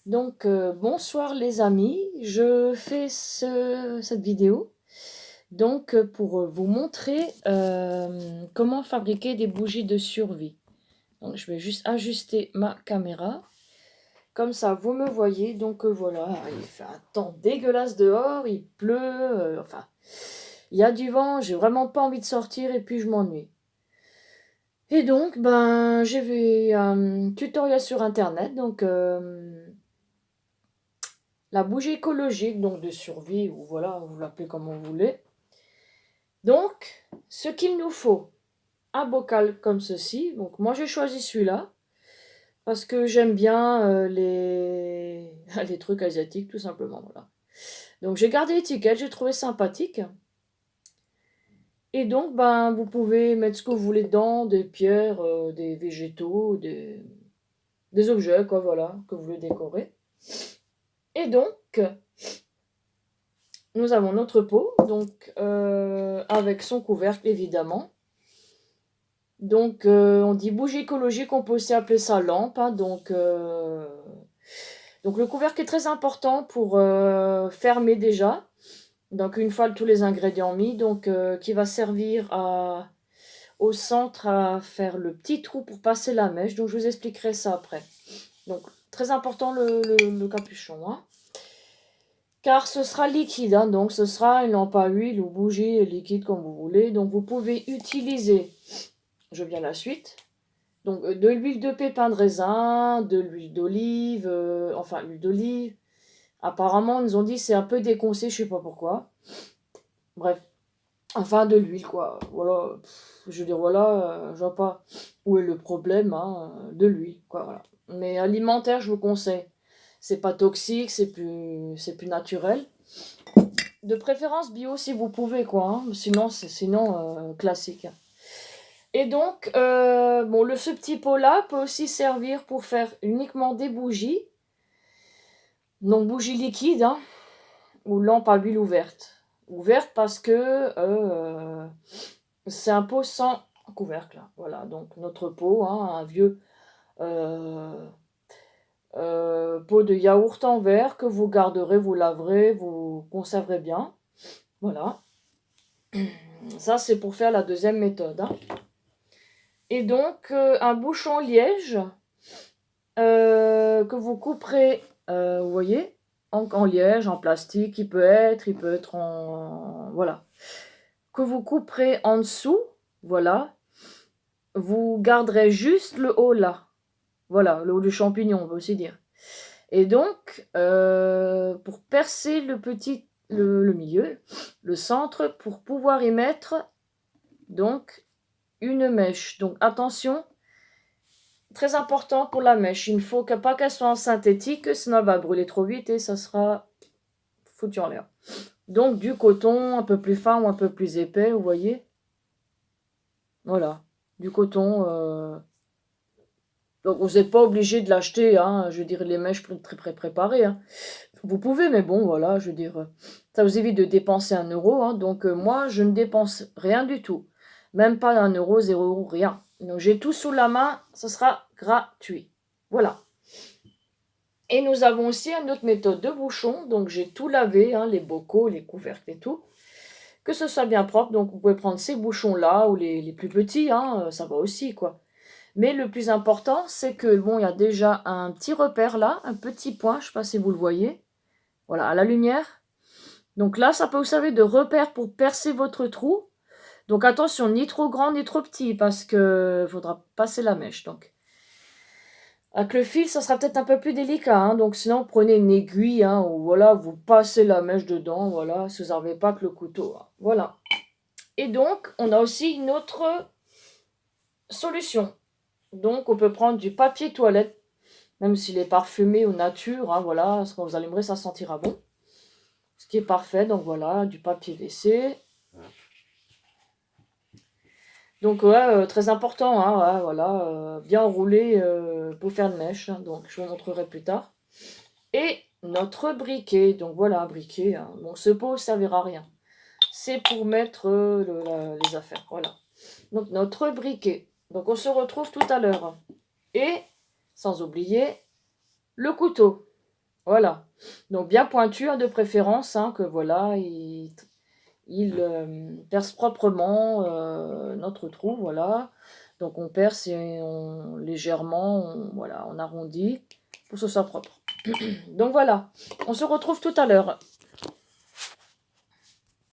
Donc, bonsoir les amis, je fais cette vidéo pour vous montrer comment fabriquer des bougies de survie. Donc, je vais juste ajuster ma caméra, comme ça vous me voyez. Donc voilà, il fait un temps dégueulasse dehors, il pleut, enfin, il y a du vent, j'ai vraiment pas envie de sortir et puis je m'ennuie. Et donc, ben, j'ai vu un tutoriel sur internet, la bougie écologique, donc de survie, ou voilà, vous l'appelez comme vous voulez. Donc, ce qu'il nous faut, un bocal comme ceci. Donc, moi, j'ai choisi celui-là, parce que j'aime bien les trucs asiatiques, tout simplement, voilà. Donc, j'ai gardé l'étiquette, j'ai trouvé sympathique. Et donc, ben, vous pouvez mettre ce que vous voulez dedans, des pierres, des végétaux, des objets, quoi, voilà, que vous voulez décorer. Et donc, nous avons notre pot, donc avec son couvercle évidemment. Donc on dit bougie écologique, on peut aussi appeler ça lampe. Hein, donc le couvercle est très important pour fermer déjà. Donc une fois tous les ingrédients mis, qui va servir au centre à faire le petit trou pour passer la mèche. Donc je vous expliquerai ça après. Donc très important le capuchon. Hein. Car ce sera liquide, hein, donc ce sera une lampe à huile ou bougie liquide comme vous voulez. Donc vous pouvez utiliser, je viens à la suite, donc de l'huile de pépin de raisin, de l'huile d'olive, enfin l'huile d'olive. Apparemment, ils nous ont dit c'est un peu déconseillé, je sais pas pourquoi. Bref, enfin de l'huile quoi. Voilà, je veux dire voilà, je vois pas où est le problème, hein, de l'huile quoi. Voilà. Mais alimentaire, je vous conseille. C'est pas toxique, c'est plus naturel. De préférence bio si vous pouvez, quoi. Hein. Sinon classique. Et donc, ce petit pot-là peut aussi servir pour faire uniquement des bougies. Donc, bougies liquides, hein, ou lampe à huile ouverte. Ouverte parce que c'est un pot sans couvercle. Voilà, donc notre pot, hein, un vieux euh, pot de yaourt en verre que vous garderez, vous laverez, vous conserverez bien. Voilà. Ça, c'est pour faire la deuxième méthode. Hein. Et donc, un bouchon liège que vous couperez, vous voyez, en liège, en plastique, il peut être voilà. Que vous couperez en dessous, voilà. Vous garderez juste le haut là. Voilà, le haut du champignon, on peut aussi dire. Et donc, pour percer le milieu, le centre, pour pouvoir y mettre, donc, une mèche. Donc attention, très important pour la mèche, il ne faut pas qu'elle soit en synthétique, sinon elle va brûler trop vite et ça sera foutu en l'air. Donc du coton un peu plus fin ou un peu plus épais, vous voyez. Voilà, du coton. Donc vous n'êtes pas obligé de l'acheter, hein, je veux dire les mèches très préparées. Hein. Vous pouvez, mais bon, voilà, je veux dire, ça vous évite de dépenser 1 euro. Hein, donc moi, je ne dépense rien du tout. Même pas 1 euro, 0 euro, rien. Donc j'ai tout sous la main, ce sera gratuit. Voilà. Et nous avons aussi une autre méthode de bouchon. Donc j'ai tout lavé, hein, les bocaux, les couvercles et tout. Que ce soit bien propre. Donc vous pouvez prendre ces bouchons-là ou les plus petits, hein, ça va aussi, quoi. Mais le plus important, c'est que, bon, il y a déjà un petit repère là, un petit point, je ne sais pas si vous le voyez. Voilà, à la lumière. Donc là, ça peut vous servir de repère pour percer votre trou. Donc attention, ni trop grand ni trop petit, parce que faudra passer la mèche. Donc avec le fil, ça sera peut-être un peu plus délicat. Hein, donc sinon, prenez une aiguille, hein, ou voilà, vous passez la mèche dedans, voilà, si vous n'avez pas que le couteau. Hein, voilà. Et donc, on a aussi une autre solution. Donc, on peut prendre du papier toilette, même s'il est parfumé ou nature, hein, voilà, parce que quand vous allumerez, ça sentira bon. Ce qui est parfait, donc voilà, du papier WC. Donc ouais, très important, hein, ouais, voilà, bien enroulé pour faire une mèche, hein, donc je vous montrerai plus tard. Et notre briquet, donc voilà un briquet, hein. Bon ce pot ne servira à rien, c'est pour mettre les affaires, voilà. Donc notre briquet, donc on se retrouve tout à l'heure. Et, sans oublier, le couteau. Voilà. Donc bien pointu, hein, de préférence, hein, que voilà, il perce proprement notre trou, voilà. Donc on perce et on légèrement, voilà, on arrondit pour que ce soit propre. Donc voilà, on se retrouve tout à l'heure.